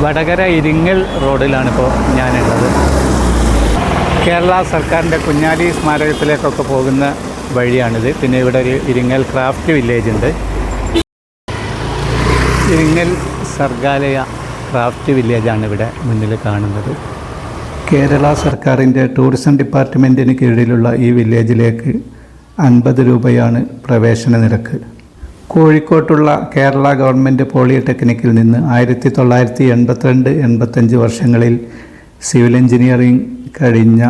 വടകര ഇരിങ്ങൽ റോഡിലാണിപ്പോൾ ഞാനുള്ളത്. കേരള സർക്കാരിൻ്റെ കുഞ്ഞാലി സ്മാരകത്തിലേക്കൊക്കെ പോകുന്ന വഴിയാണിത്. പിന്നെ ഇവിടെ ഒരു ഇരിങ്ങൽ ക്രാഫ്റ്റ് വില്ലേജ് ഉണ്ട്. ഇരിങ്ങൽ സർഗാലയ ക്രാഫ്റ്റ് വില്ലേജാണ് ഇവിടെ മുന്നിൽ കാണുന്നത്. കേരള സർക്കാരിൻ്റെ ടൂറിസം ഡിപ്പാർട്ട്മെൻറ്റിന് കീഴിലുള്ള ഈ വില്ലേജിലേക്ക് 50 രൂപയാണ് പ്രവേശന നിരക്ക്. കോഴിക്കോട്ടുള്ള കേരള ഗവൺമെൻറ് പോളിടെക്നിക്കിൽ നിന്ന് 1982-85 വർഷങ്ങളിൽ സിവിൽ എഞ്ചിനീയറിംഗ് കഴിഞ്ഞ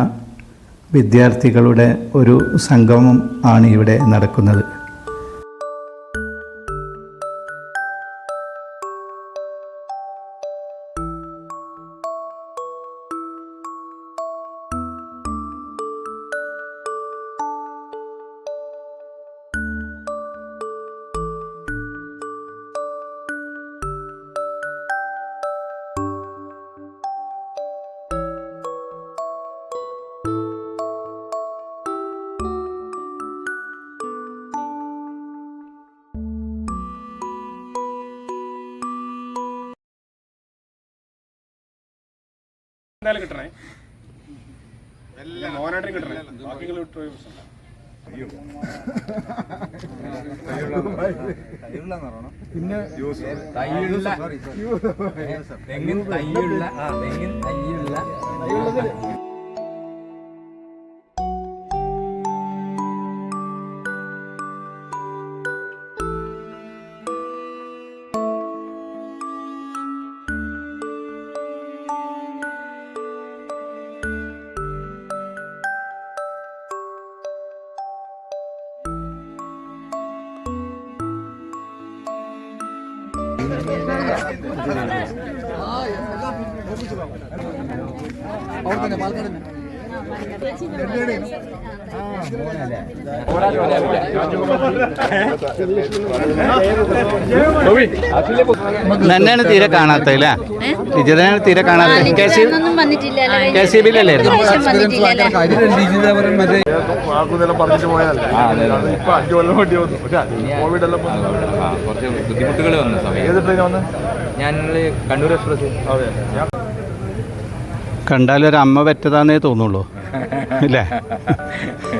വിദ്യാർത്ഥികളുടെ ഒരു സംഗമം ആണ് ഇവിടെ നടക്കുന്നത്. എന്തായാലും കിട്ടണേ, മോനായിട്ടും കിട്ടണേ, ബാക്കികൾ വിട്ടു. പിന്നെ നന്നാണ് തീരെ കാണാത്തല്ലേ? വിജിതനാണ് തീരെ കാണാത്ത. KCB-യിലല്ലായിരുന്നു? പറഞ്ഞിട്ട് പോയാലേ ഇപ്പൊ 5 കൊല്ലം വേണ്ടി വന്നു. കോവിഡ് എല്ലാം കുറച്ച് ബുദ്ധിമുട്ടുകൾ വന്ന സമയം. ഏത് ട്രെയിൻ വന്ന്? ഞാൻ കണ്ണൂർ എക്സ്പ്രസ്. അതെ, കണ്ടാലൊരു അമ്മ പറ്റതാന്നേ തോന്നുള്ളൂ ഇല്ലേ?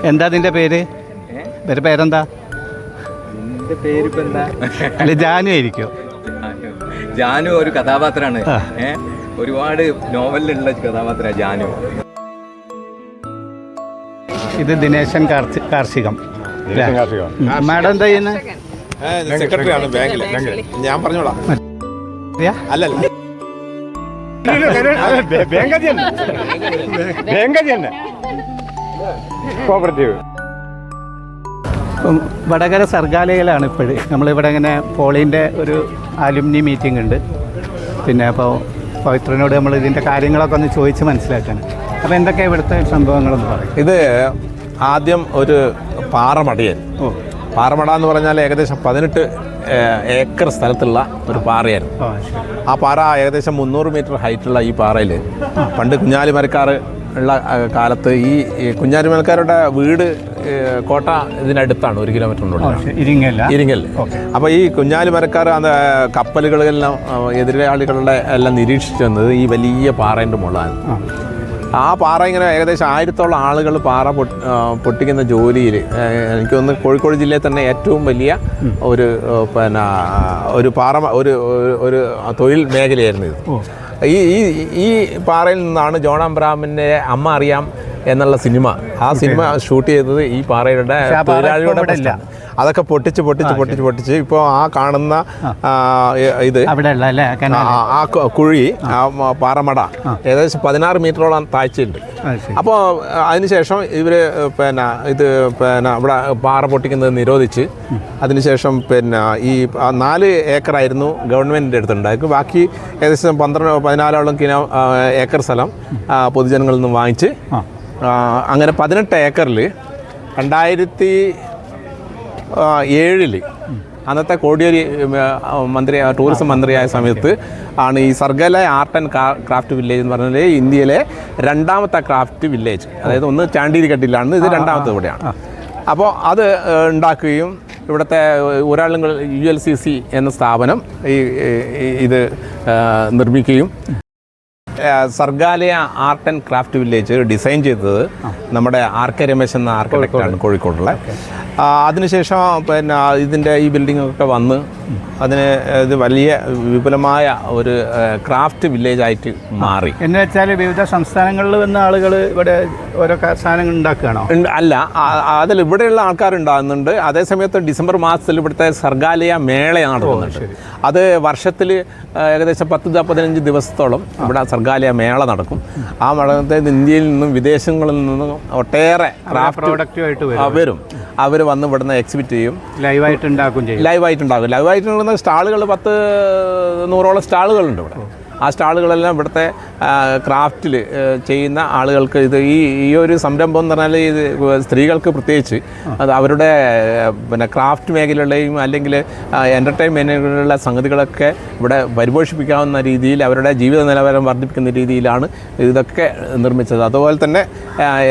എന്താ അതിൻ്റെ പേര്? പേരെന്താ? എൻ്റെ പേരിപ്പോൾ എന്താ? അല്ല, ജാനു ആയിരിക്കും. ജാനു ഒരു കഥാപാത്രമാണ്. ഒരുപാട് നോവലിലുള്ള കഥാപാത്രമാണ് ജാനു. ഇത് ദിനേശൻ കാർഷികം. മാഡം എന്താ ചെയ്യുന്നത്? സെക്രട്ടറി ആണ് ബാങ്കില്. ഞാൻ പറഞ്ഞോളാം. അല്ലല്ല, കോപ്പറേറ്റീവ്. വടകര സർഗാലയിലാണ് ഇപ്പോഴും. നമ്മളിവിടെ ഇങ്ങനെ പോളിൻ്റെ ഒരു ആലുമിനി മീറ്റിംഗ് ഉണ്ട്. പിന്നെ അപ്പോൾ പവിത്രനോട് നമ്മൾ ഇതിൻ്റെ കാര്യങ്ങളൊക്കെ ഒന്ന് ചോദിച്ച് മനസ്സിലാക്കാൻ. അപ്പോൾ എന്തൊക്കെയാണ് ഇവിടുത്തെ സംഭവങ്ങളെന്ന് പറയും? ഇത് ആദ്യം ഒരു പാറമടയൻ. പാറമട എന്ന് പറഞ്ഞാൽ ഏകദേശം 18 ഏക്കർ സ്ഥലത്തുള്ള ഒരു പാറയായിരുന്നു. ആ പാറ ഏകദേശം 300 മീറ്റർ ഹൈറ്റുള്ള ഈ പാറയിൽ പണ്ട് കുഞ്ഞാലിമരക്കാർ ഉള്ള കാലത്ത് ഈ കുഞ്ഞാലിമരക്കാരുടെ വീട് കോട്ട ഇതിനടുത്താണ്, 1 കിലോമീറ്ററിനുള്ളിൽ ഇരിങ്ങൽ. അപ്പോൾ ഈ കുഞ്ഞാലിമരക്കാർ അത് കപ്പലുകളെല്ലാം എതിരാളികളുടെ എല്ലാം നിരീക്ഷിച്ചു വന്നത് ഈ വലിയ പാറേൻ്റെ മുകളിലാണ്. ആ പാറ ഇങ്ങനെ ഏകദേശം 1000-ഓളം ആളുകൾ പാറ പൊട്ടിക്കുന്ന ജോലിയിൽ എനിക്ക് തോന്നുന്നു കോഴിക്കോട് ജില്ലയിൽ തന്നെ ഏറ്റവും വലിയ ഒരു ഒരു പാറ ഒരു തൊഴിൽ മേഖലയായിരുന്നു ഇത്. ഈ പാറയിൽ നിന്നാണ് ജോൺ അബ്രഹാമിൻ്റെ അമ്മ അറിയാം എന്നുള്ള സിനിമ, ആ സിനിമ ഷൂട്ട് ചെയ്തത് ഈ പാറയുടെ തൊഴിലാളികളുടെ. അതൊക്കെ പൊട്ടിച്ച് ഇപ്പോൾ ആ കാണുന്ന ഇത് ആ കുഴി, ആ പാറമട ഏകദേശം 16 മീറ്ററോളം താഴ്ചയുണ്ട്. അപ്പോൾ അതിനുശേഷം ഇവർ ഇത് ഇവിടെ പാറ പൊട്ടിക്കുന്നത് നിരോധിച്ച് അതിനുശേഷം ഈ 4 ഏക്കറായിരുന്നു ഗവൺമെൻറ്റിൻ്റെ അടുത്തുണ്ടായിരിക്കും. ബാക്കി ഏകദേശം 14-ഓളം ഏക്കർ സ്ഥലം പൊതുജനങ്ങളിൽ നിന്നും വാങ്ങിച്ച് അങ്ങനെ 18 ഏക്കറിൽ 2007 അന്നത്തെ കോടിയേരി ടൂറിസം മന്ത്രിയായ സമയത്ത് ആണ് ഈ Sargaalaya art and craft village എന്ന് പറഞ്ഞാൽ ഇന്ത്യയിലെ 2ാമത്തെ ക്രാഫ്റ്റ് വില്ലേജ്. അതായത് ഒന്ന് ചാണ്ടീരിക്കട്ടിലാണ്, ഇത് 2ാമത്തെ ഇവിടെയാണ്. അപ്പോൾ അത് ഉണ്ടാക്കുകയും ഇവിടുത്തെ ഊരാളുങ്കൽ ULCC എന്ന സ്ഥാപനം ഇത് നിർമ്മിക്കുകയും Sargaalaya art and craft village design ചെയ്തത് നമ്മുടെ RK രമേശ് എന്ന ആർക്കിടെക്റ്റാണ് കോഴിക്കോടുള്ള. അതിനുശേഷം പിന്നെ ഇതിൻ്റെ ഈ ബിൽഡിങ്ങൊക്കെ വന്ന് അതിന് ഇത് വലിയ വിപുലമായ ഒരു ക്രാഫ്റ്റ് വില്ലേജായിട്ട് മാറി. എന്ന് വെച്ചാൽ വിവിധ സംസ്ഥാനങ്ങളിൽ വന്ന ആളുകൾ ഇവിടെ ഓരോ സാധനങ്ങൾ ഉണ്ടാക്കുകയാണോ? അല്ല, അതിൽ ഇവിടെയുള്ള ആൾക്കാരുണ്ടാകുന്നുണ്ട്. അതേസമയത്ത് ഡിസംബർ മാസത്തിൽ ഇവിടുത്തെ സർഗാലയ മേള നടക്കുന്നുണ്ട്. അത് വർഷത്തിൽ ഏകദേശം 10-15 ദിവസത്തോളം ഇവിടെ സർഗാലയ മേള നടക്കും. ആ മേളത്തിൽ ഇന്ത്യയിൽ നിന്നും വിദേശങ്ങളിൽ നിന്നും ഒട്ടേറെ ക്രാഫ്റ്റ് പ്രോഡക്റ്റുമായിട്ട് വരും. അവർ വന്ന് ഇവിടുന്ന് എക്സിബിറ്റ് ചെയ്യും, ലൈവായിട്ട് ഉണ്ടാക്കും ചെയ്യും. ലൈവായിട്ടുണ്ടാകുന്ന സ്റ്റാളുകൾ 10-100ഓളം സ്റ്റാളുകളുണ്ട് ഇവിടെ. ആ സ്റ്റാളുകളെല്ലാം ഇവിടുത്തെ ക്രാഫ്റ്റിൽ ചെയ്യുന്ന ആളുകൾക്ക് ഇത് ഈ ഒരു സംരംഭം എന്ന് പറഞ്ഞാൽ ഇത് സ്ത്രീകൾക്ക് പ്രത്യേകിച്ച് അത് അവരുടെ പിന്നെ ക്രാഫ്റ്റ് മേഖലയുടെയും അല്ലെങ്കിൽ എൻ്റർടൈൻമെൻറ്റിലുള്ള സംഗതികളൊക്കെ ഇവിടെ പരിപോഷിപ്പിക്കാവുന്ന രീതിയിൽ അവരുടെ ജീവിത നിലവാരം വർദ്ധിപ്പിക്കുന്ന രീതിയിലാണ് ഇതൊക്കെ നിർമ്മിച്ചത്. അതുപോലെ തന്നെ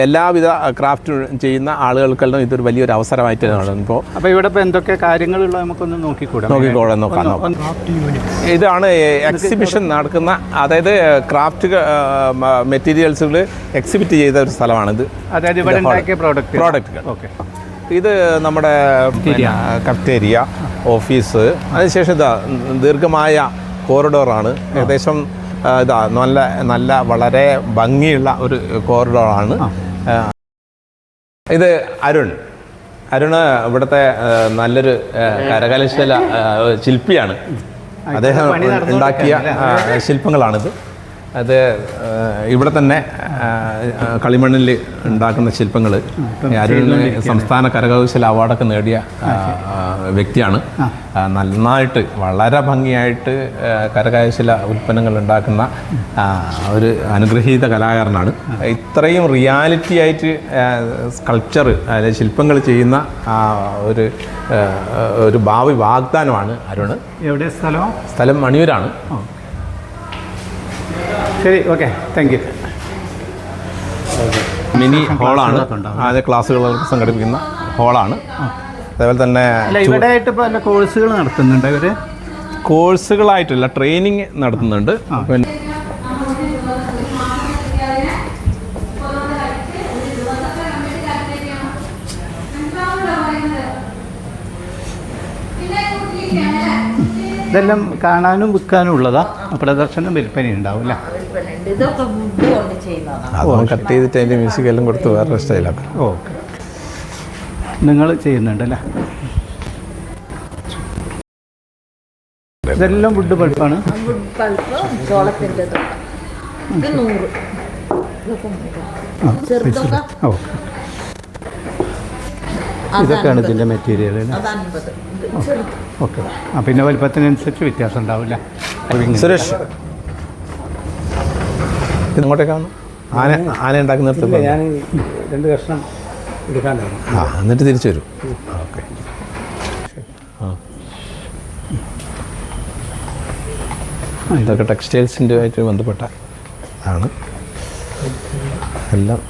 എല്ലാവിധ ക്രാഫ്റ്റ് ചെയ്യുന്ന ആളുകൾക്കെല്ലാം ഇതൊരു വലിയൊരു അവസരമായിട്ടാണ് ഇപ്പോൾ. അപ്പോൾ ഇവിടെ ഇപ്പോൾ എന്തൊക്കെ കാര്യങ്ങളുള്ള നമുക്കൊന്ന് നോക്കാം. ഇതാണ് എക്സിബിഷൻ നടക്കുന്ന, അതായത് ക്രാഫ്റ്റ് മെറ്റീരിയൽസുകൾ എക്സിബിറ്റ് ചെയ്ത ഒരു സ്ഥലമാണിത്. അതായത് ഇവിടെ ഉണ്ടാക്കിയ പ്രോഡക്റ്റുകൾ. ഇത് നമ്മുടെ കഫ്റ്റേരിയ, ഓഫീസ്, അതിനുശേഷം ഇതാ ദീർഘമായ കോറിഡോറാണ്. ഏകദേശം ഇതാ നല്ല വളരെ ഭംഗിയുള്ള ഒരു കോറിഡോറാണ്. ഇത് അരുണ് ഇവിടുത്തെ നല്ലൊരു കരകൗശല ശില്പിയാണ്. അദ്ദേഹം ഉണ്ടാക്കിയ ശില്പങ്ങളാണിത്. അത് ഇവിടെ തന്നെ കളിമണ്ണിൽ ഉണ്ടാക്കുന്ന ശില്പങ്ങൾ. അരുണിന് സംസ്ഥാന കരകൗശല അവാർഡൊക്കെ നേടിയ വ്യക്തിയാണ്. നന്നായിട്ട് വളരെ ഭംഗിയായിട്ട് കരകൗശല ഉൽപ്പന്നങ്ങൾ ഉണ്ടാക്കുന്ന ഒരു അനുഗ്രഹീത കലാകാരനാണ്. ഇത്രയും റിയാലിറ്റി ആയിട്ട് സ്കൾപ്ചർ അതായത് ശില്പങ്ങൾ ചെയ്യുന്ന ഒരു ഭാവി വാഗ്ദാനമാണ് അരുണ്. എവിടെ സ്ഥലം മണിയൂരാണ്. ശരി, ഓക്കെ, താങ്ക് യു. മിനി ഹോളാണ്, ആദ്യ ക്ലാസ്സുകളൊക്കെ സംഘടിപ്പിക്കുന്ന ഹോളാണ്. അതേപോലെ തന്നെ ഇവിടെ ആയിട്ട് ഇപ്പോൾ എല്ലാ കോഴ്സുകൾ നടത്തുന്നുണ്ട്. ഇവർ കോഴ്സുകളായിട്ടില്ല, ട്രെയിനിങ് നടത്തുന്നുണ്ട്. പിന്നെ ഇതെല്ലാം കാണാനും വിൽക്കാനും ഉള്ളതാ. പ്രദർശനം വിൽപ്പന ഉണ്ടാവും അല്ലേ? അതൊന്നും കട്ട് ചെയ്തിട്ട് അതിൻ്റെ മ്യൂസിക് എല്ലാം കൊടുത്ത് വേറൊരു സ്റ്റൈലാക്കും. ഓക്കെ, നിങ്ങൾ ചെയ്യുന്നുണ്ടല്ലേ? ഇതെല്ലാം വുഡ് പൾപ്പാണ്. ഇതൊക്കെയാണ് ഇതിൻ്റെ മെറ്റീരിയൽ. ഓക്കെ, പിന്നെ വലിപ്പത്തിനനുസരിച്ച് വ്യത്യാസം ഉണ്ടാവില്ല. സുരേഷ് ഇങ്ങോട്ടേക്കാണ് ആന ഉണ്ടാക്കുന്ന നിർത്തുമ്പോൾ ഞാൻ 2 കഷ്ണം എടുക്കാനാണ്. എന്നിട്ട് തിരിച്ചു വരും. ഓക്കെ, ഇതൊക്കെ ടെക്സ്റ്റൈൽസിൻ്റെ ആയിട്ട് ബന്ധപ്പെട്ട ആണ്. എല്ലാം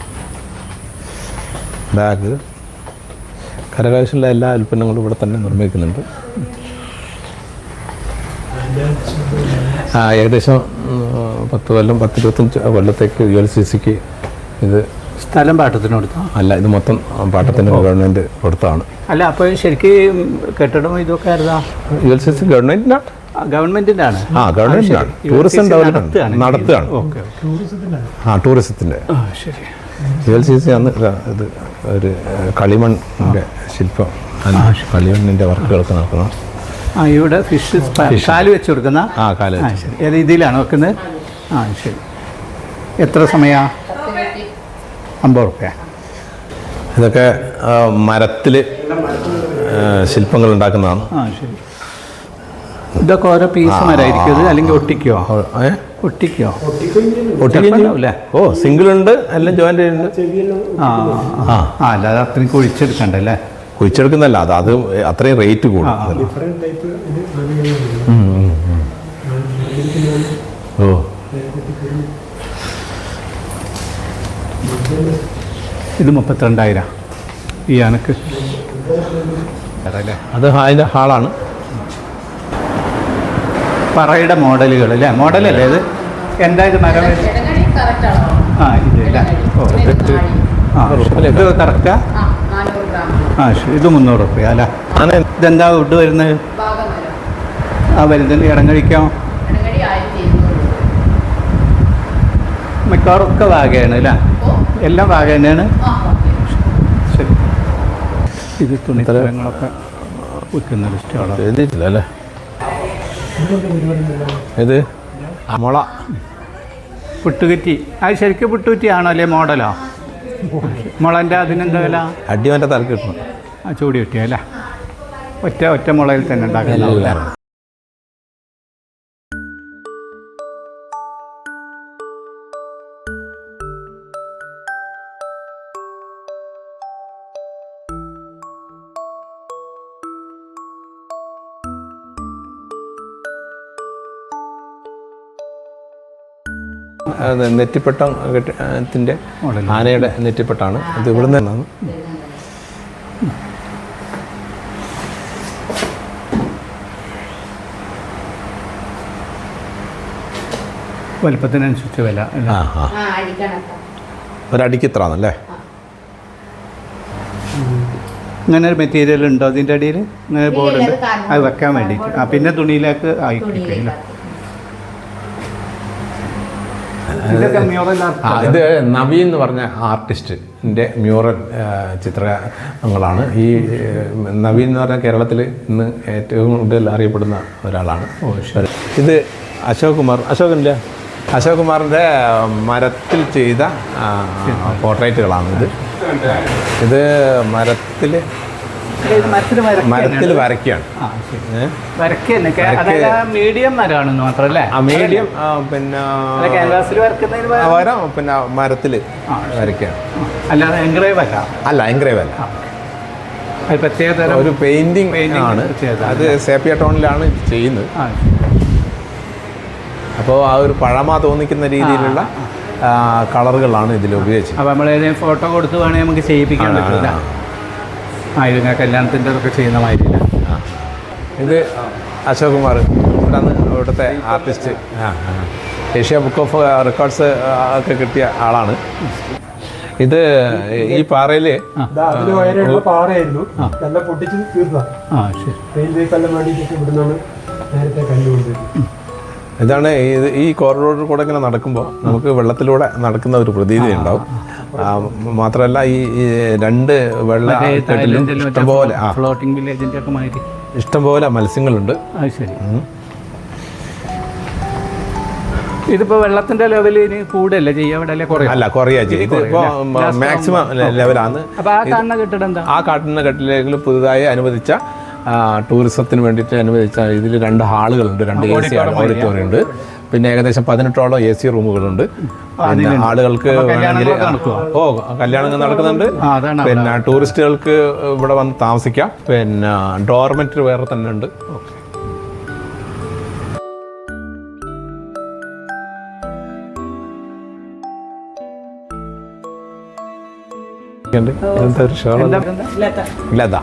ബാഗ്, കരകൗശല എല്ലാ ഉൽപ്പന്നങ്ങളും ഇവിടെ തന്നെ നിർമ്മിക്കുന്നുണ്ട്. ഏകദേശം 10 കൊല്ലം 10-25 കൊല്ലത്തേക്ക് ULCCക്ക് ഇത് സ്ഥലം പാട്ടത്തിന് കൊടുത്താൽ അല്ല, ഇത് മൊത്തം പാട്ടത്തിന് ഗവൺമെൻറ് കൊടുത്താണ്. അല്ല, അപ്പോൾ ശരിക്കും കെട്ടിടം ഇതൊക്കെ ആയിരുന്നാ ULCC ഗവൺമെൻറ്റിനാണ്. ഗവൺമെൻറ്റിൻ്റാണ്. ഗവൺമെൻറ്റിനാണ്. ടൂറിസം ഡെവലപ്മെൻറ്റ് നടത്തുകയാണ്. ടൂറിസത്തിൻ്റെ. ശരി. ULCC ആണ് ഇത് ഒരു കളിമണ്ണിൻ്റെ ശില്പം, കളിമണ്ണിൻ്റെ വർക്കുകളൊക്കെ നടക്കുന്നത്. ഇവിടെ ഫിഷ് കാല് വെച്ച് കൊടുക്കുന്ന. കാല്. ശരി, ഏത് രീതിയിലാണ് വെക്കുന്നത്? ശരി. എത്ര സമയം? 50 റുപ്യ. ഇതൊക്കെ മരത്തിൽ ശില്പങ്ങൾ ഉണ്ടാക്കുന്നതാണ്. ശരി. ഇതൊക്കെ ഓരോ പീസ് മരമായിരിക്കും ഇത്, അല്ലെങ്കിൽ ഒട്ടിക്കോ? ഒട്ടിക്കോ? സിംഗിൾ ഉണ്ട്, എല്ലാം ജോയിൻ്റ് ഉണ്ട്. അല്ലാതെ അത്രയും കുഴിച്ചെടുക്കണ്ടല്ലേ? കുഴിച്ചെടുക്കുന്നല്ല, അത് അത്രയും റേറ്റ് കൂടും. ഇത് 32,000 ഈ ആനക്ക്. അല്ലേ അത് അതിൻ്റെ ഹാളാണ്. പറയുടെ മോഡലുകൾ അല്ലേ? മോഡലല്ലേ ഇത്? എന്താ ഇത് മരം? ആ ഇത് അല്ലേ? ഓ ഇത് കറക്റ്റാ? ആ ശരി. ഇത് 300 റുപ്യ അല്ലേ? ഇതെന്താ വുഡ് വരുന്നത്? ആ വലുതിൻ്റെ ഇടങ്ങഴിക്കോ? മിക്കവാറൊക്കെ വാഗയാണ് അല്ലേ? എല്ലാം വാഗ തന്നെയാണ്. ശരി. ഇത് തുണിത്തരങ്ങളൊക്കെ വിൽക്കുന്ന ലിസ്റ്റുകളാണ്. എഴുതിയിട്ടില്ല അല്ലേ? ഇത് മുള പുട്ടുകുറ്റി. അത് ശരിക്കും പുട്ടുകുറ്റി ആണോ അല്ലേ മോഡലോ? മുളൻ്റെ അതിനെന്താ വില? അടിവൻ്റെ തലക്ക് കിട്ടണം. ആ ചൂടി കിട്ടിയ അല്ലേ? ഒറ്റ മുളയിൽ തന്നെ ഉണ്ടാക്കുന്നില്ല. നെറ്റിപ്പട്ടത്തിൻ്റെ ആനയുടെ നെറ്റിപ്പട്ടാണ്. ഇത് ഇവിടുന്ന് തന്നെയാണ്. വലുപ്പത്തിനനുസരിച്ച് വില. ഒരടിക്ക് ഇത്ര ആണല്ലേ? ഇങ്ങനെ ഒരു മെറ്റീരിയൽ ഉണ്ടോ അതിൻ്റെ അടിയിൽ? ഇങ്ങനെ ബോർഡുണ്ട് അത് വെക്കാൻ വേണ്ടിയിട്ട്. ആ പിന്നെ തുണിയിലേക്ക് ആയിക്കില്ല. ഇത് നവീൻ എന്ന് പറഞ്ഞ ആർട്ടിസ്റ്റിൻ്റെ മ്യൂറൽ ചിത്രങ്ങളാണ്. ഈ നവീൻ എന്ന് പറഞ്ഞാൽ കേരളത്തിൽ ഇന്ന് ഏറ്റവും കൂടുതൽ അറിയപ്പെടുന്ന ഒരാളാണ്. ഇത് അശോകിൻ്റെ മരത്തിൽ ചെയ്ത പോർട്രേറ്റുകളാണ്. ഇത് മരത്തിൽ വരയ്ക്കുകയാണ്. മീഡിയം മരമാണെന്ന് മാത്രമല്ലേ? മീഡിയം പിന്നെ പിന്നെ മരത്തിൽ വരയ്ക്കുകയാണ്. അല്ലാതെ എൻഗ്രേവ് അല്ല. എൻഗ്രേവ് അല്ല. പ്രത്യേക ഒരു പെയിന്റിംഗ് ആണ്. അത് സേപ്പിയ ടോണിലാണ് ചെയ്യുന്നത്. അപ്പോൾ ആ ഒരു പഴമ തോന്നിക്കുന്ന രീതിയിലുള്ള കളറുകളാണ് ഇതിൽ ഉപയോഗിച്ചത്. അപ്പോൾ നമ്മൾ ഏതെങ്കിലും ഫോട്ടോ കൊടുത്ത് വേണമെങ്കിൽ നമുക്ക് ചെയ്യിപ്പിക്കാൻ പറ്റില്ല. ഇതിങ്ങനെ കല്യാണത്തിൻ്റെ ഒക്കെ ചെയ്യുന്ന മാതിരില്ല. ഇത് അശോക് കുമാർ ഇവിടുത്തെ artist. Asia book of records ഒക്കെ കിട്ടിയ ആളാണ്. ഇത് ഈ പാറയിൽ പാറയായിരുന്നു. എല്ലാം പൊട്ടിച്ച് തീർന്നതാണ്. നേരത്തെ കണ്ടുകൊണ്ട് ഇതാണ് ഈ കോറിഡോറിൽ കൂടെ ഇങ്ങനെ നടക്കുമ്പോൾ നമുക്ക് വെള്ളത്തിലൂടെ നടക്കുന്ന ഒരു പ്രതീതി ഉണ്ടാവും. മാത്രമല്ല ഈ രണ്ട് വെള്ള ഇഷ്ടംപോലെ ഫ്ലോട്ടിംഗ് വില്ലേജിൻ്റെ ഒക്കെ മാതിരി ഇഷ്ടംപോലെ മത്സ്യങ്ങളുണ്ട്. അത് ശരി. ഇതിപ്പോൾ വെള്ളത്തിൻ്റെ ലെവലിന് കൂടല്ലേ ചെയ്യുക? അവിടെ അല്ലേ കുറേ? അല്ല, കുറയാ ചെയ്യുക. ഇതിപ്പോൾ മാക്സിമം ലെവലാണ്. അപ്പോൾ ആ കാണുന്ന കെട്ടിടം എന്താ? ആ കാണുന്ന കെട്ടിടത്തിൽ പുതുതായി അനുവദിച്ച ടൂറിസത്തിന് വേണ്ടിയിട്ട് അനുവദിച്ച ഇതിൽ 2 ഹാളുകളുണ്ട്. 2 AC ഓഡിറ്റോറിയം ഉണ്ട്. പിന്നെ ഏകദേശം 18ഓളം AC റൂമുകളുണ്ട്. പിന്നെ ആളുകൾക്ക് വേണമെങ്കിൽ കല്യാണങ്ങൾ നടക്കുന്നുണ്ട്. പിന്നെ ടൂറിസ്റ്റുകൾക്ക് ഇവിടെ വന്ന് താമസിക്കാം. പിന്നെ ഡോർമെറ്ററി വേറെ തന്നെ ഉണ്ട്. ലത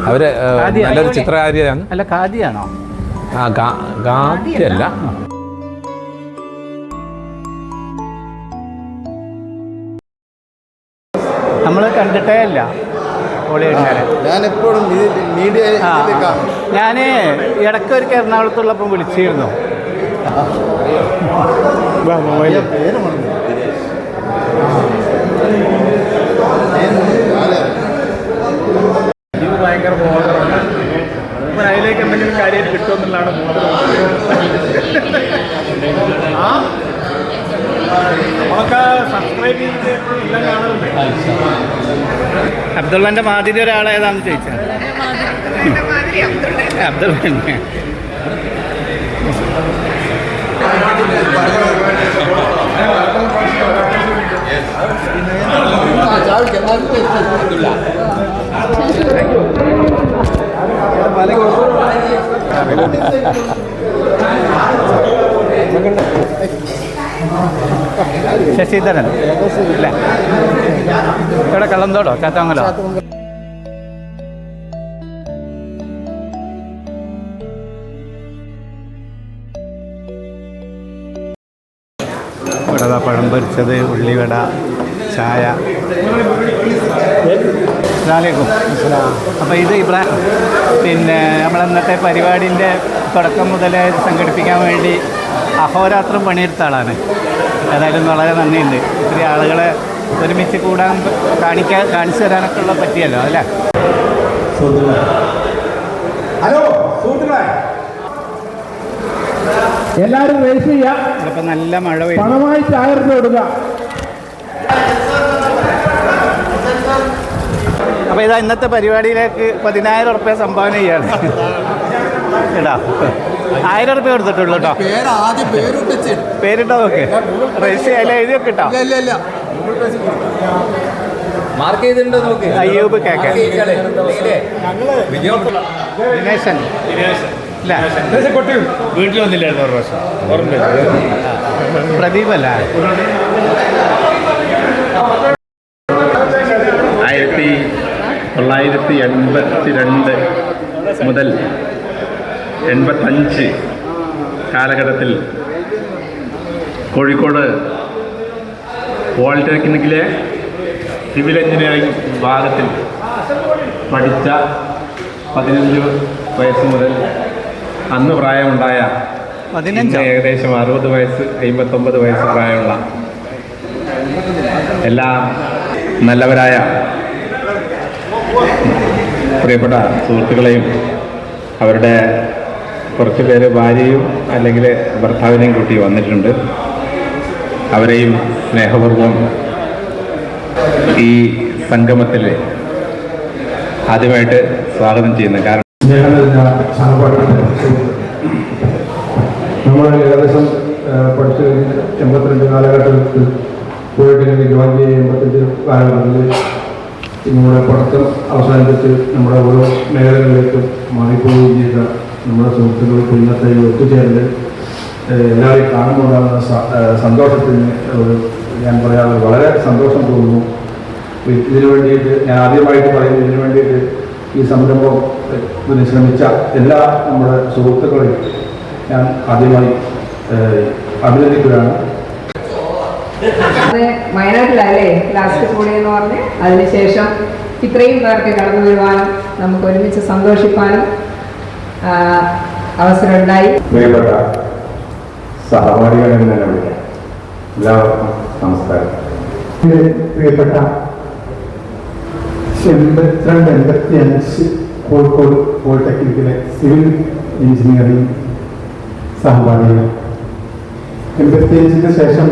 അവര് നല്ലൊരു ചിത്രകാരിയാണ്. അല്ല, ഖാദിയാണോ? ഖാദിയല്ല. നമ്മൾ കണ്ടിട്ടേ അല്ല. ഞാനെപ്പോഴും മീഡിയ ഞാൻ ഇടയ്ക്കൊരിക്കൽ എറണാകുളത്തുള്ളപ്പം വിളിച്ചിരുന്നു. ഭയങ്കര ബോധമാണ്. അപ്പം അതിലേക്ക് എന്തെങ്കിലും കാര്യം കിട്ടുമെന്നുള്ളതാണ് നമ്മളൊക്കെ സബ്സ്ക്രൈബ് ചെയ്ത് എല്ലാം കാണുന്നുണ്ട്. അബ്ദുള്ളൻ്റെ മാതിരി ഒരാളേതാന്ന് ചോദിച്ചാൽ അബ്ദുള്ള തന്നെ. ശശിധരൻ അല്ലേ? ഇവിടെ കള്ളന്തോടോ ചാത്താമംഗലോ? ഇവിടെ പഴം പൊരിച്ചത്, ഉള്ളിവട, ചായ. അസ്സലാമലൈക്കും. അപ്പോൾ ഇത് പിന്നെ നമ്മൾ ഇന്നത്തെ പരിപാടിൻ്റെ തുടക്കം മുതൽ സംഘടിപ്പിക്കാൻ വേണ്ടി അഹോരാത്രം പണിയെടുത്ത ആളാണ്. ഏതായാലും വളരെ നന്ദിയുണ്ട്. ഇത്തിരി ആളുകളെ ഒരുമിച്ച് കൂടാൻ കാണിച്ചു തരാനൊക്കെ ഉള്ള പറ്റിയല്ലോ അല്ലേ? ഹലോ സുഹൃത്തുക്കളെ, എല്ലാവരും വെയിറ്റ് ചെയ്യാം. ചിലപ്പോൾ നല്ല മഴ പെയ്യും. പണമായി ചായ കൊടുക്കുക. അപ്പോൾ ഇതാ ഇന്നത്തെ പരിപാടിയിലേക്ക് 10,000 ഉറുപ്പ്യ സംഭാവന ചെയ്യാണ്. കേട്ടോ, 1000 ഉറുപ്പ്യ കൊടുത്തിട്ടുള്ളൂ കേട്ടോ. പേരിട്ടോ നോക്ക്, രജിസ്റ്റർ അതിൽ എഴുതി വെക്ക് കേട്ടോ. മാർക്ക് ചെയ്തിട്ടുണ്ടോ നോക്ക്. അയ്യൂബ് കേക്ക്, ദിനേശൻ ഇല്ല, വീട്ടിൽ വന്നില്ലായിരുന്നു ഒരു പ്രാവശ്യം. പ്രദീപല്ല. 1982 മുതൽ 85 കാലഘട്ടത്തിൽ കോഴിക്കോട് പോളിടെക്നിക്കിലെ സിവിൽ എഞ്ചിനീയറിംഗ് വിഭാഗത്തിൽ പഠിച്ച 15 വയസ്സ് മുതൽ അന്ന് പ്രായമുണ്ടായ ഏകദേശം 60 വയസ്സ് 59 വയസ്സ് പ്രായമുള്ള എല്ലാ നല്ലവരായ പ്രിയപ്പെട്ട സുഹൃത്തുക്കളെയും അവരുടെ കുറച്ച് പേര് ഭാര്യയും അല്ലെങ്കിൽ ഭർത്താവിനെയും കൂട്ടി വന്നിട്ടുണ്ട്. അവരെയും സ്നേഹപൂർവ്വം ഈ സംഗമത്തിൽ ആദ്യമായിട്ട് സ്വാഗതം ചെയ്യുന്നു. കാരണം നമ്മൾ ഏകദേശം പഠിച്ചു കഴിഞ്ഞ് 82 കാലഘട്ടത്തിൽ പോയിട്ട് ജോയിൻ ചെയ്ത് 85 കാലഘട്ടത്തിൽ നമ്മുടെ പഠിത്തം അവസാനിപ്പിച്ച് നമ്മുടെ ഓരോ മേഖലകളിലേക്കും മാറിപ്പോവുകയും ചെയ്ത നമ്മുടെ സുഹൃത്തുക്കൾക്ക് ഇന്നത്തെ ഈ ഒത്തുചേരൽ എല്ലാവരെയും കാണുമ്പോഴാണ് സന്തോഷത്തിന് ഞാൻ പറയാതെ വളരെ സന്തോഷം തോന്നുന്നു. ഇതിനു വേണ്ടിയിട്ട് ഞാൻ ആദ്യമായിട്ട് പറയുന്നത്, ഇതിനു വേണ്ടിയിട്ട് ഈ സംരംഭം ശ്രമിച്ച എല്ലാ നമ്മുടെ സുഹൃത്തുക്കളെയും ഞാൻ ആദ്യമായി അഭിനന്ദിക്കുകയാണ്. വയനാട്ടിലല്ലേ ലാസ്റ്റ് കൂടിയെന്ന് പറഞ്ഞ് അതിനുശേഷം ഇത്രയും പേർക്ക് കടന്നു വരുവാനും നമുക്ക് ഒരുമിച്ച് സന്തോഷിക്കാനും അവസരമുണ്ടായി. പ്രിയപ്പെട്ട സഹപാഠികളെന്ന് തന്നെ വിളിക്കാം. എല്ലാവർക്കും നമസ്കാരം. പ്രിയപ്പെട്ട 82-85 കോഴിക്കോട് പോളിടെക്നിക്കിലെ സിവിൽ എഞ്ചിനീയറിംഗ് സഹപാഠികൾ 85-ന് ശേഷം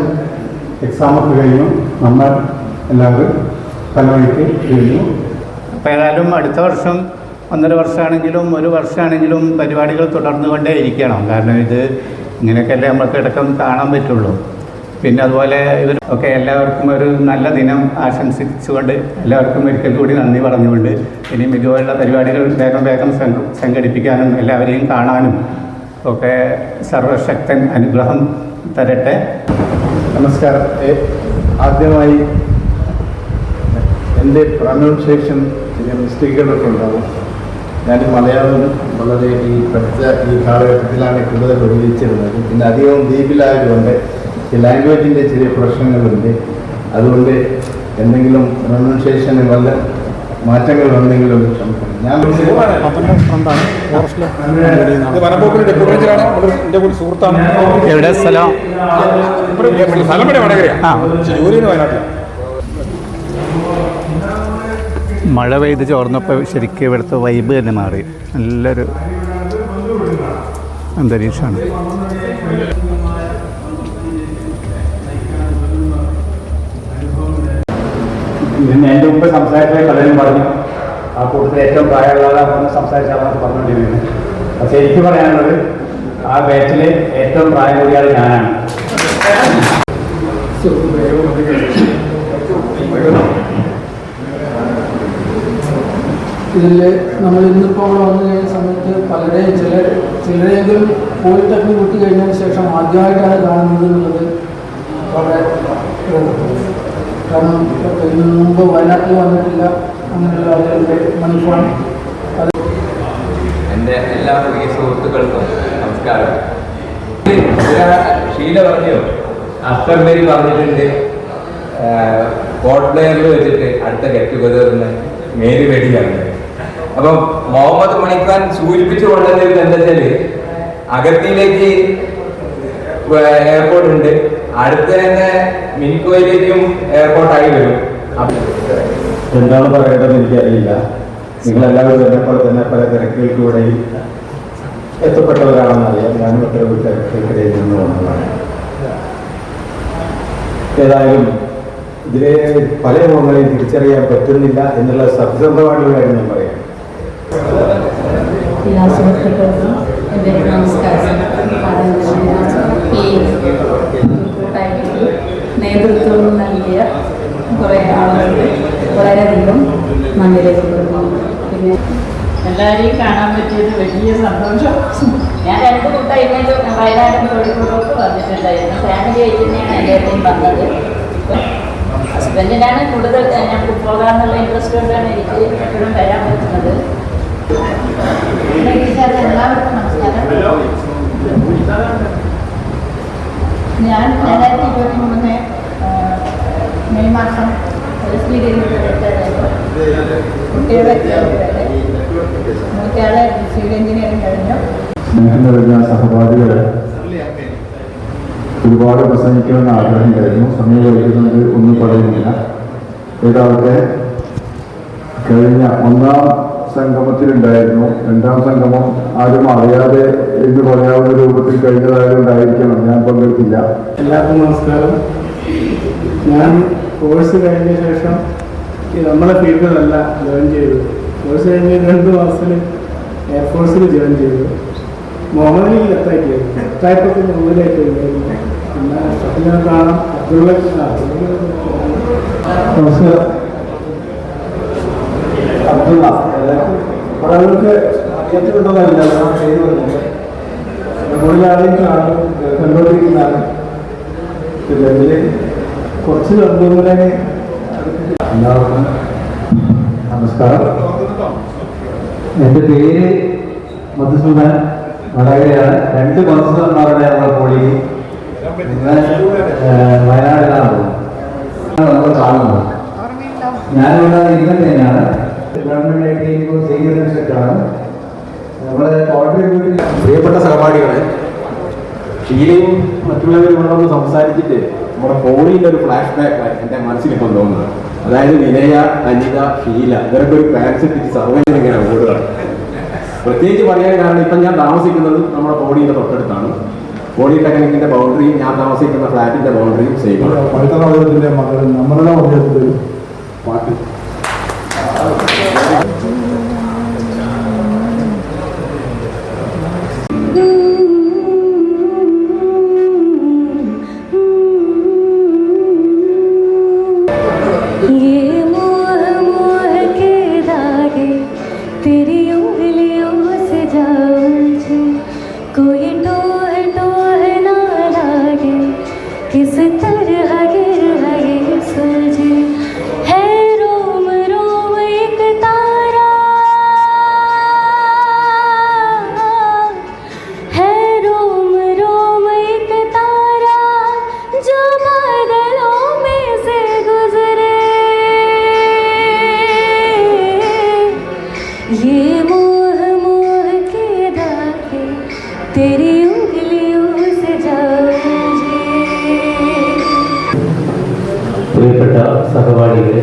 എക്സാമൊക്കെ കഴിഞ്ഞു. നമ്മൾ എല്ലാവരും പല വഴിക്ക് കഴിഞ്ഞു. അപ്പോൾ ഏതായാലും അടുത്ത വർഷം 1.5 വർഷമാണെങ്കിലും 1 വർഷമാണെങ്കിലും പരിപാടികൾ തുടർന്നുകൊണ്ടേ ഇരിക്കണം. കാരണം ഇത് ഇങ്ങനെയൊക്കെയല്ലേ നമുക്ക് ഇടയ്ക്കും കാണാൻ പറ്റുള്ളൂ. പിന്നെ അതുപോലെ ഇവർ ഒക്കെ എല്ലാവർക്കും ഒരു നല്ല ദിനം ആശംസിച്ചുകൊണ്ട് എല്ലാവർക്കും ഒരിക്കൽ കൂടി നന്ദി പറഞ്ഞുകൊണ്ട് ഇനിയും ഇതുപോലുള്ള പരിപാടികൾ വേഗം സംഘടിപ്പിക്കാനും എല്ലാവരെയും കാണാനും ഒക്കെ സർവശക്തൻ അനുഗ്രഹം തരട്ടെ. നമസ്കാരം. ആദ്യമായി എൻ്റെ പ്രൊനൗൺസിയേഷൻ ചില മിസ്റ്റേക്കുകളൊക്കെ ഉണ്ടാകും. ഞാൻ മലയാളം വളരെ പഠിച്ച ഈ കാലഘട്ടത്തിലാണ് കൂടുതൽ ഉപയോഗിച്ചിരുന്നത്. പിന്നെ അധികവും ദ്വീപിലായതുകൊണ്ട് ഈ ലാംഗ്വേജിൻ്റെ ചെറിയ പ്രശ്നങ്ങളുണ്ട്. അതുകൊണ്ട് എന്തെങ്കിലും പ്രൊനൗൺസിയേഷന് വല്ല മാറ്റങ്ങൾ ഉണ്ടെങ്കിലും ക്ഷമിക്കണം. ഞാൻ സുഹൃത്താണ്. എവിടെ സ്ഥലം? മഴ പെയ്ത് ചോർന്നപ്പോൾ ശരിക്കും ഇവിടുത്തെ വൈബ് തന്നെ മാറി. നല്ലൊരു അന്തരീക്ഷമാണ്. എൻ്റെ മുമ്പ് സംസാരിച്ച പലരും പറഞ്ഞു ആ കൂട്ടത്തിൽ ഏറ്റവും പ്രായമുള്ള സംസാരിച്ചാണെന്ന് പറഞ്ഞുകൊണ്ടിരുന്നത്. പക്ഷേ എനിക്ക് പറയാനുള്ളത് ആ ബാച്ചിൽ ഏറ്റവും പ്രായം കൂടിയാൽ ഞാനാണ്. ഇതിൽ നമ്മൾ ഇന്നിപ്പോൾ അവിടെ വന്നു കഴിഞ്ഞ സമയത്ത് പലരെയും ചിലരെങ്കിലും പോളിടെക്നിക് വിട്ട് കഴിഞ്ഞതിന് ശേഷം ആദ്യമായിട്ടാണ് കാണുന്നത് എന്നുള്ളത് വളരെ കാരണം ഇതിനു മുമ്പ് വയനാട്ടിൽ വന്നിട്ടില്ല അങ്ങനെയുള്ള ആളുകളുടെ മണിഫോൺ. എൻ്റെ എല്ലാ പ്രിയ സുഹൃത്തുക്കൾക്കും നമസ്കാരം. ഷീല പറഞ്ഞു അഫ്ഗർബരി പറഞ്ഞിട്ടുണ്ട് പോർട്ട് പ്ലെയറിൽ വെച്ചിട്ട് അടുത്ത ഗെറ്റ് ടുഗദറിന് മേരി റെഡിയാണ്. അപ്പം മുഹമ്മദ് മണിഖാൻ സൂചിപ്പിച്ചു കൊണ്ടുവന്നത് എന്താ വെച്ചാല് അഗത്തിയിലേക്ക് എയർപോർട്ട് ഉണ്ട്, അടുത്ത് തന്നെ മിനിക്കോയിലേക്കും എയർപോർട്ടായി വരും. എന്താണ് പറയേണ്ടത് എനിക്കറിയില്ല. നിങ്ങളെല്ലാവരും എന്നെപ്പോലെ തന്നെ പല തിരക്കുകൾക്കൂടെയും എത്തപ്പെട്ടവരാണെന്നറിയാം. ഞാനും അത്ര തിരക്കുകൾക്കിടയിൽ നിന്ന് വന്നതാണ്. ഏതായാലും ഇതിലെ പല മുഖങ്ങളെയും തിരിച്ചറിയാൻ പറ്റുന്നില്ല എന്നുള്ള സത്യസന്ധമായിട്ടുള്ള കാര്യം ഞാൻ പറയാം. എല്ലാ സുഹൃത്തുക്കൾക്കും എൻ്റെ നമസ്കാരം. കൂട്ടായ്മയ്ക്ക് നേതൃത്വം നൽകിയ കുറേ ആളുകൾക്ക് വളരെയധികം നന്ദി രേഖപ്പെടുത്തുന്നു. പിന്നെ എല്ലാവരെയും കാണാൻ പറ്റിയത് വലിയ സന്തോഷം. ഞാൻ 2 കൂട്ടായ്മയിലും വയനാടും കോഴിക്കോടൊക്കെ വന്നിട്ടുണ്ടായിരുന്നു. ഫാമിലി ആയിട്ട് തന്നെയാണ് എല്ലാവരെയും വന്നത്. ഹസ്ബൻഡിനാണ് കൂടുതൽ ഞാൻ പോകാമെന്നുള്ള ഇൻട്രസ്റ്റ് കൊണ്ടാണ് എനിക്ക് എപ്പോഴും വരാൻ പറ്റുന്നത്. എല്ലാവർക്കും നമസ്കാരം. ഞാൻ 2023 മെയ് മാസം കുട്ടികളെ മൂത്തയാളെ സിവിൽ എഞ്ചിനീയറിംഗ് കഴിഞ്ഞു. സ്നേഹം നിറഞ്ഞ സഹപാഠികളെ, ഒരുപാട് പ്രസംഗിക്കണമെന്ന് ആഗ്രഹം കഴിഞ്ഞു. സമയം വൈകുന്നത് ഒന്നും പറയുന്നില്ല. ഏതാവട്ടെ, കഴിഞ്ഞ 1ാം സംഗമത്തിലുണ്ടായിരുന്നു. 2ാം സംഗമം ആരും അറിയാതെ എന്ന് പറയാവുന്ന രൂപത്തിൽ കഴിഞ്ഞതായതുകൊണ്ടായിരിക്കണം ഞാൻ പങ്കെടുത്തില്ല. എല്ലാവർക്കും നമസ്കാരം. ഞാൻ കോഴ്സ് കഴിഞ്ഞ ശേഷം നമ്മളെ ഫീൽഡിലല്ല ജോയിൻ ചെയ്തത്. കോഴ്സ് കഴിഞ്ഞ് 2 മാസത്തിൽ എയർഫോഴ്സിൽ ജോയിൻ ചെയ്തു. മുഹമ്മദിൽ എത്തായിപ്പോൾ മുമ്പിലേക്ക് ഉണ്ടായിരുന്നു. പിന്നെ സത്യം കാണാം. നമസ്കാരം. അബ്ദുള്ള ഒരാൾക്ക് അറിയത്തിലുള്ളതല്ല ചെയ്തു വരുന്നത്. മുകളിലാളെയും കാണും കണ്ടുകൊണ്ടിരിക്കുന്നതാണ്. ഇതിൽ കുറച്ച് കണ്ടുകൊണ്ടേ എല്ലാവർക്കും നമസ്കാരം. എൻ്റെ പേര് മധുസൂദൻ വടകരയാണ്. 2 മധുസൂദന്മാരുടെ നമ്മുടെ പോളി വയനാടിലാണ് നമ്മൾ കാണുന്നത്. ഞാനിവിടെ ഇന്നലെ തന്നെയാണ് ഗവൺമെന്റ് ഐ ടി സീനിയർ ഇൻസ്പെക്ടറാണ്. നമ്മുടെ പ്രിയപ്പെട്ട സഹപാഠികളെ, ഷീലയും മറ്റുള്ളവരും ഇവിടെ ഒന്ന് സംസാരിച്ചിട്ട് നമ്മുടെ പോളിയുടെ ഒരു ഫ്ലാഷ് ബാക്ക് എൻ്റെ മനസ്സിലിപ്പം തോന്നുന്നത്. അതായത് വിനയ, അനിത, ഷീല ഇവരൊക്കെ ഒരു പാൻസ് ഇട്ടിട്ട് സർവൈവ് ഇങ്ങനെ ഓടുകയാണ്. പ്രത്യേകിച്ച് പറയാൻ കാരണം ഇപ്പം ഞാൻ താമസിക്കുന്നത് നമ്മുടെ പോളിയുടെ തൊട്ടടുത്താണ്. പോളി ടെക്നിക്കിന്റെ ബൗണ്ടറിയും ഞാൻ താമസിക്കുന്ന ഫ്ലാറ്റിന്റെ ബൗണ്ടറിയും സെയിം ആണ്. പഴുത്തറ മകൾ നമ്മുടെ ഒരു പാട്ട് പ്രിയപ്പെട്ട സഹപാഠികളെ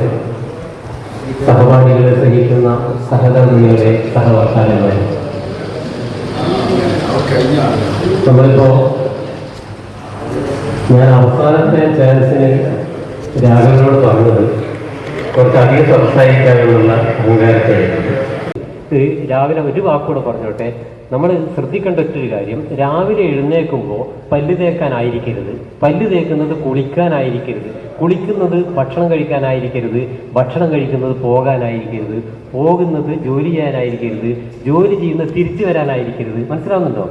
സഹിക്കുന്ന സഹകർമ്മികളെ, സഹവർത്താനങ്ങളെ, നമ്മളിപ്പോ ഞാൻ അവസാനത്തെ ചാൻസിന് രാഘവനോട് പറഞ്ഞത് കുറച്ചധികം സംസാരിക്കാമെന്നുള്ള അഹങ്കാരത്തിലായിരുന്നു. രാവിലെ ഒരു വാക്കുകൂടെ പറഞ്ഞോട്ടെ. നമ്മൾ ശ്രദ്ധിക്കേണ്ട ഒറ്റൊരു കാര്യം, രാവിലെ എഴുന്നേൽക്കുമ്പോൾ പല്ല് തേക്കാനായിരിക്കരുത്, പല്ല് തേക്കുന്നത് കുളിക്കാനായിരിക്കരുത്, കുളിക്കുന്നത് ഭക്ഷണം കഴിക്കാനായിരിക്കരുത്, ഭക്ഷണം കഴിക്കുന്നത് പോകാനായിരിക്കരുത്, പോകുന്നത് ജോലി ചെയ്യാനായിരിക്കരുത്, ജോലി ചെയ്യുന്നത് തിരിച്ചു വരാനായിരിക്കരുത്. മനസ്സിലാവുന്നുണ്ടോ?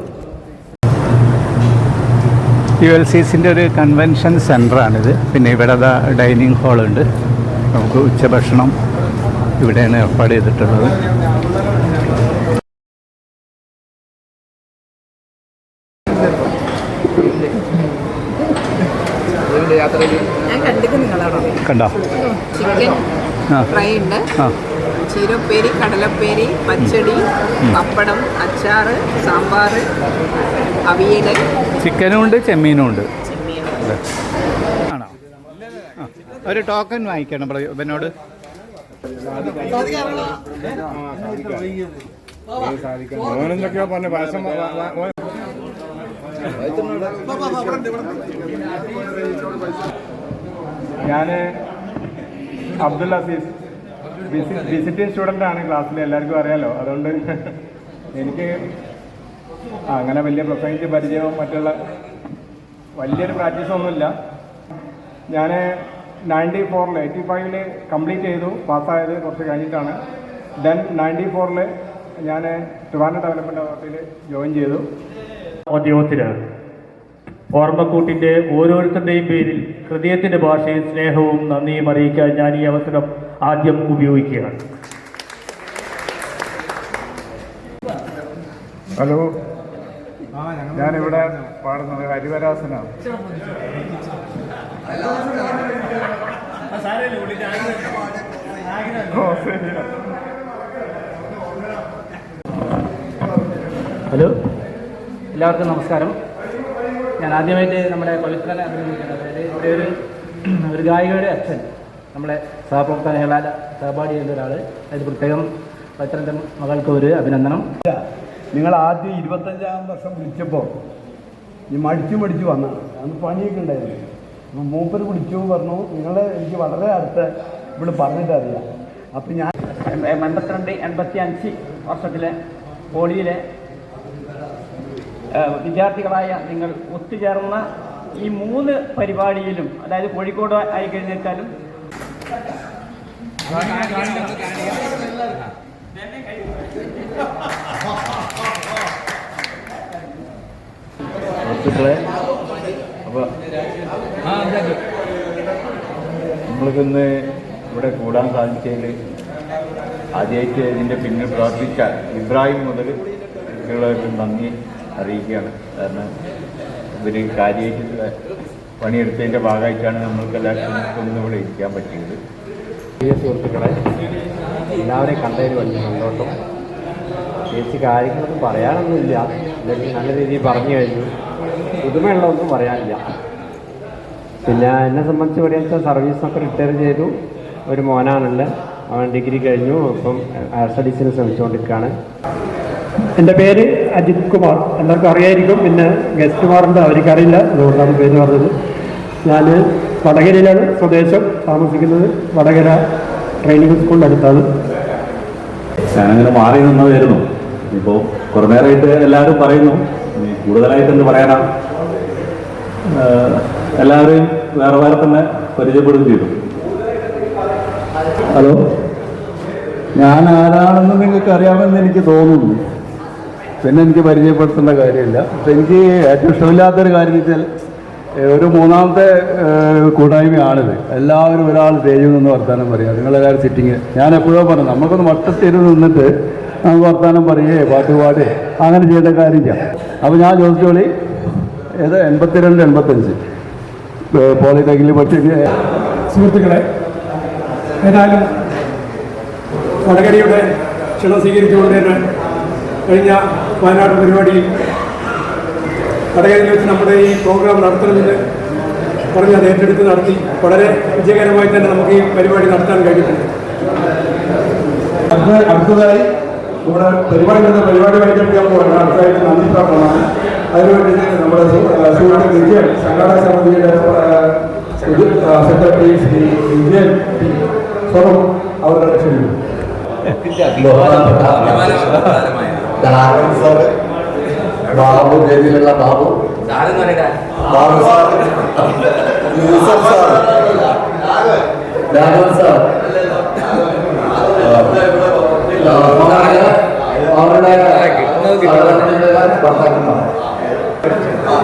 ULCCൻ്റെ ഒരു കൺവെൻഷൻ സെൻ്ററാണിത്. പിന്നെ ഇവിടെ ഡൈനിങ് ഹാളുണ്ട്. നമുക്ക് ഉച്ചഭക്ഷണം ഇവിടെയാണ് ഏർപ്പാട് ചെയ്തിട്ടുള്ളത്. യാത്ര ചെയ്യും. ഞാൻ കണ്ടിട്ട് നിങ്ങളവിടെ കണ്ടോ? ചിക്കൻ ഫ്രൈ ഉണ്ട്, ചീരപ്പേരി, കടലപ്പേരി, പച്ചടി, പപ്പടം, അച്ചാറ്, സാമ്പാർ, അവിയൽ, ചിക്കനും ഉണ്ട് ചെമ്മീനും ഉണ്ട്. ആണോ? ഒരു ടോക്കൺ വാങ്ങിക്കണം ഇവനോട്. മോനെന്തൊക്കെയോ പറഞ്ഞു പായസം. ഞാൻ അബ്ദുൽ അസീസ്, വിസിറ്റിംഗ് സ്റ്റുഡൻ്റ് ആണ് ക്ലാസ്സിൽ, എല്ലാവർക്കും അറിയാലോ. അതുകൊണ്ട് എനിക്ക് അങ്ങനെ വലിയ പ്രസംഗിച്ച് പരിചയവും മറ്റുള്ള വലിയൊരു പ്രാക്ടീസൊന്നുമില്ല. ഞാൻ 85 കംപ്ലീറ്റ് ചെയ്തു, പാസ്സായത് കുറച്ച് കഴിഞ്ഞിട്ടാണ്. ദെൻ 94 ഞാൻ ട്രിവാൻഡ്രം ഡെവലപ്മെൻറ്റ് അതോറിറ്റിയിൽ ജോയിൻ ചെയ്തു. ഉദ്യോഗത്തിന് ഓർമ്മക്കൂട്ടിൻ്റെ ഓരോരുത്തരുടെയും പേരിൽ ഹൃദയത്തിൻ്റെ ഭാഷയിൽ സ്നേഹവും നന്ദിയും അറിയിക്കാൻ ഞാൻ ഈ അവസരം ആദ്യം ഉപയോഗിക്കുകയാണ്. ഹലോ, ഞാനിവിടെ പാടുന്നത് ഹരിവരാസനാണ്. ഹലോ, എല്ലാവർക്കും നമസ്കാരം. ഞാൻ ആദ്യമായിട്ട് നമ്മുടെ പവിത്രനെ അഭിനന്ദിക്കുന്നത്. അതായത് ഇവിടെ ഒരു ഗായികയുടെ അച്ഛൻ, നമ്മുടെ സഹപ്രവർത്തന സഹപാഠി ചെയ്യുന്ന ഒരാൾ. അതിൽ പ്രത്യേകം പവിത്രൻ്റെ മകൾക്ക് ഒരു അഭിനന്ദനം. നിങ്ങൾ ആദ്യം 25-ാം വർഷം വിളിച്ചപ്പോൾ ഈ മടിച്ചു വന്നതാണ്. അന്ന് പണിയൊക്കെ ഉണ്ടായിരുന്നു. അപ്പം മൂപ്പർ വിളിച്ചു പറഞ്ഞു, നിങ്ങളെ എനിക്ക് വളരെ അടുത്ത് ഇവിടെ പറഞ്ഞിട്ടറിയാം. അപ്പം ഞാൻ 82-85 വർഷത്തിലെ പോളിയിലെ വിദ്യാർത്ഥികളായ നിങ്ങൾ ഒത്തുചേർന്ന ഈ 3 പരിപാടിയിലും, അതായത് കോഴിക്കോട് ആയി കഴിഞ്ഞാലും അപ്പോൾ നമ്മൾക്കിന്ന് ഇവിടെ കൂടാൻ സാധിച്ചതിൽ ആദ്യമായിട്ട് ഇതിൻ്റെ പിന്നിൽ പ്രവർത്തിച്ച ഇബ്രാഹിം മുതൽ കുട്ടികളായിട്ട് നന്ദി അറിയിക്കുകയാണ്. കാരണം ഇവർ കാര്യമായിട്ട് പണിയെടുത്തതിൻ്റെ ഭാഗമായിട്ടാണ് നമ്മൾക്ക് എല്ലാവർക്കും ഇവിടെ ഇരിക്കാൻ പറ്റിയത്. പ്രിയ സുഹൃത്തുക്കളെ, എല്ലാവരെയും കണ്ടതിൽ വലിയ സന്തോഷം. ചേച്ചി കാര്യങ്ങളൊന്നും പറയാനൊന്നുമില്ല, അല്ലെങ്കിൽ നല്ല രീതിയിൽ പറഞ്ഞു കഴിഞ്ഞു. പുതുമയുള്ളതൊന്നും പറയാനില്ല. പിന്നെ എന്നെ സംബന്ധിച്ച് പറയുക, സർവീസൊക്കെ റിട്ടയർ ചെയ്തു. ഒരു മോനാണല്ലേ, അവൻ ഡിഗ്രി കഴിഞ്ഞു, ഇപ്പം ഹയർ സ്റ്റഡീസിന് ശ്രമിച്ചുകൊണ്ടിരിക്കുകയാണ്. എൻ്റെ പേര് അജിത് കുമാർ, എല്ലാവർക്കും അറിയായിരിക്കും. പിന്നെ ഗസ്റ്റുമാറുണ്ട്, അവർക്കറിയില്ല, അതുകൊണ്ടാണ് പേര് പറഞ്ഞത്. ഞാൻ വടകരയിലാണ് സ്വദേശം, താമസിക്കുന്നത് വടകര ട്രെയിനിങ് സ്കൂളിനടുത്താണ്. ഞാനങ്ങനെ മാറി നിന്നതായിരുന്നു. ഇപ്പോൾ കുറേ നേരമായിട്ട് എല്ലാവരും പറയുന്നു, കൂടുതലായിട്ട് എന്ത് പറയാനാ, എല്ലാവരെയും വേറെ വേറെ തന്നെ പരിചയപ്പെടുകയും ചെയ്തു. ഹലോ, ഞാൻ ആരാണെന്ന് നിങ്ങൾക്ക് അറിയാമെന്ന് എനിക്ക് തോന്നുന്നു. പിന്നെ എനിക്ക് പരിചയപ്പെടുത്തേണ്ട കാര്യമില്ല. പക്ഷെ എനിക്ക് ഏറ്റവും ഇഷ്ടമില്ലാത്തൊരു കാര്യം എന്ന് വെച്ചാൽ ഒരു മൂന്നാമത്തെ കൂട്ടായ്മയാണിത്. എല്ലാവരും ഒരാൾ സ്റ്റേജിൽ നിന്ന് വർത്തമാനം പറയുക, നിങ്ങളെല്ലാവരും സിറ്റിങ്. ഞാൻ എപ്പോഴോ പറഞ്ഞു, നമുക്കൊന്ന് വട്ടത്തിരുന്ന് നിന്നിട്ട് നമുക്ക് വർത്തമാനം പറയുകയെ പാട്ട് പാടേ അങ്ങനെ ചെയ്യേണ്ട കാര്യമില്ല. അപ്പോൾ ഞാൻ ചോദിച്ചോളി, ഏത് 82-85 പോളിടെക്നിക്കിൽ പഠിച്ച സുഹൃത്തുക്കളെ, ഏതായാലും വടകരയുടെ ക്ഷണം സ്വീകരിച്ചുകൊണ്ട് തന്നെ കഴിഞ്ഞ വയനാട് പരിപാടിയിൽ വടകരയിൽ വെച്ച് നമ്മുടെ ഈ പ്രോഗ്രാം നടത്തണമെന്ന് പറഞ്ഞ് അത് ഏറ്റെടുത്ത് നടത്തി വളരെ വിജയകരമായി തന്നെ നമുക്ക് ഈ പരിപാടി നടത്താൻ കഴിഞ്ഞിട്ടുണ്ട്. അടുത്തതായി നമ്മുടെ പരിപാടി വഹിക്കാൻ പോകണം. അടുത്തതായിട്ട് നന്ദി പ്രകടനമാണ്. അതിനുവേണ്ടി നമ്മുടെ സുഹൃത്ത് വിജയൻ, സംഘാടക സമിതിയുടെ സെക്രട്ടറി ശ്രീ വിജയൻ സ്വരം അവരുടെ ക്ഷണിക്കുന്നു. ബാബു, വേദിയിലുള്ള Babu, Babu sir, Yusuf sir, Raghavan sir,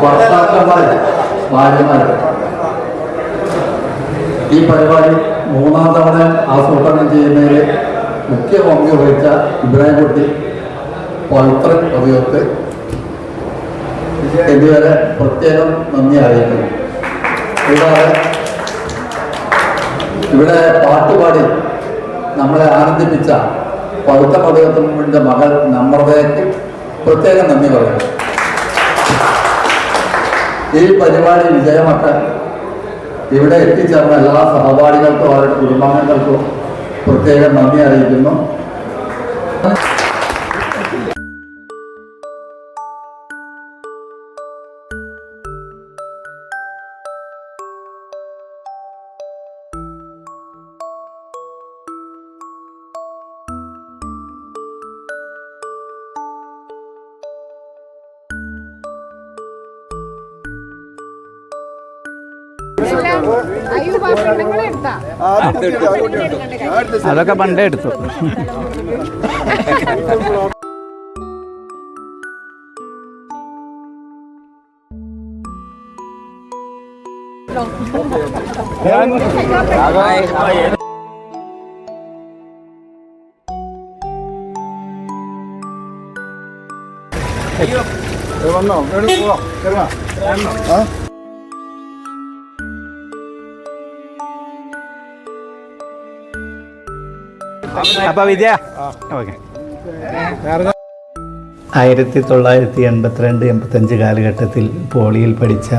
ഭർത്താക്കന്മാർ, ഭാര്യമാർ, ഈ പരിപാടി 3ാം തവണ ആസൂത്രണം ചെയ്യുന്നതിൽ മുഖ്യ പങ്ക് വഹിച്ച ഇബ്രാഹിം കുട്ടി, പവിത്രൻ അഭിയോത്ത് എന്നിവരെ പ്രത്യേകം നന്ദി അറിയിക്കുന്നു. ഇവിടെ പാട്ടുപാടി നമ്മളെ ആനന്ദിപ്പിച്ച പൗത്ത പദകത്തിൻ്റെ മകൾ നമ്രതയ്ക്ക് പ്രത്യേകം നന്ദി പറയുന്നു. ഈ പരിപാടി വിജയമാക്കാൻ ഇവിടെ എത്തിച്ചേർന്ന എല്ലാ സഹപാഠികൾക്കും അവരുടെ കുടുംബാംഗങ്ങൾക്കും പ്രത്യേകം നന്ദി അറിയിക്കുന്നു. അതൊക്കെ പണ്ടേ എടുത്തു. വന്നോ പോവാം. അപ്പൊ വിജയ ഓക്കെ. 1982-85 കാലഘട്ടത്തിൽ പോളിയിൽ പഠിച്ച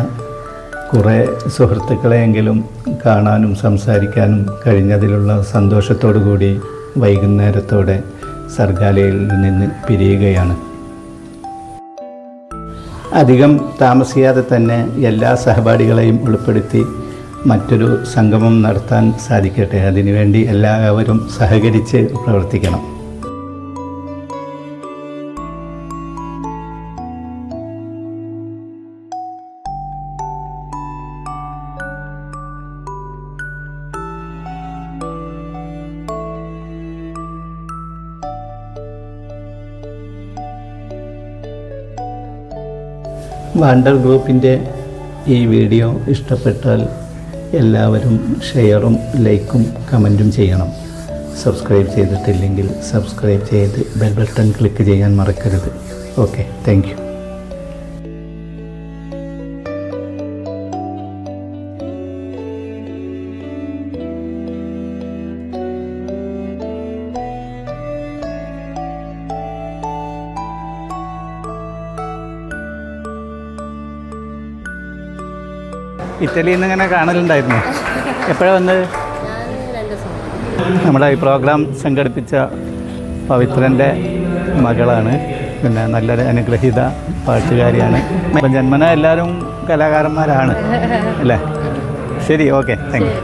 കുറേ സുഹൃത്തുക്കളെയെങ്കിലും കാണാനും സംസാരിക്കാനും കഴിഞ്ഞതിലുള്ള സന്തോഷത്തോടു കൂടി വൈകുന്നേരത്തോടെ സർഗാലയിൽ നിന്ന് പിരിയുകയാണ്. അധികം താമസിയാതെ തന്നെ എല്ലാ സഹപാഠികളെയും ഉൾപ്പെടുത്തി മറ്റൊരു സംഗമം നടത്താൻ സാധിക്കട്ടെ. അതിനുവേണ്ടി എല്ലാവരും സഹകരിച്ച് പ്രവർത്തിക്കണം. വാണ്ടർ ഗ്രൂപ്പിൻ്റെ ഈ വീഡിയോ ഇഷ്ടപ്പെട്ടാൽ എല്ലാവരും ഷെയറും ലൈക്കും കമൻറ്റും ചെയ്യണം. സബ്സ്ക്രൈബ് ചെയ്തിട്ടില്ലെങ്കിൽ സബ്സ്ക്രൈബ് ചെയ്ത് ബെൽ ബട്ടൺ ക്ലിക്ക് ചെയ്യാൻ മറക്കരുത്. Okay, thank you. ഇറ്റലിയിൽ നിന്ന് ഇങ്ങനെ കാണലുണ്ടായിരുന്നു. എപ്പോഴാണ് വന്നത്? നമ്മുടെ ഈ പ്രോഗ്രാം സംഘടിപ്പിച്ച പവിത്രൻ്റെ മകളാണ്. പിന്നെ നല്ലൊരു അനുഗ്രഹീത പാട്ടുകാരിയാണ്. ഇപ്പം ജന്മന എല്ലാവരും കലാകാരന്മാരാണ് അല്ലേ? ശരി, ഓക്കെ, താങ്ക് യു.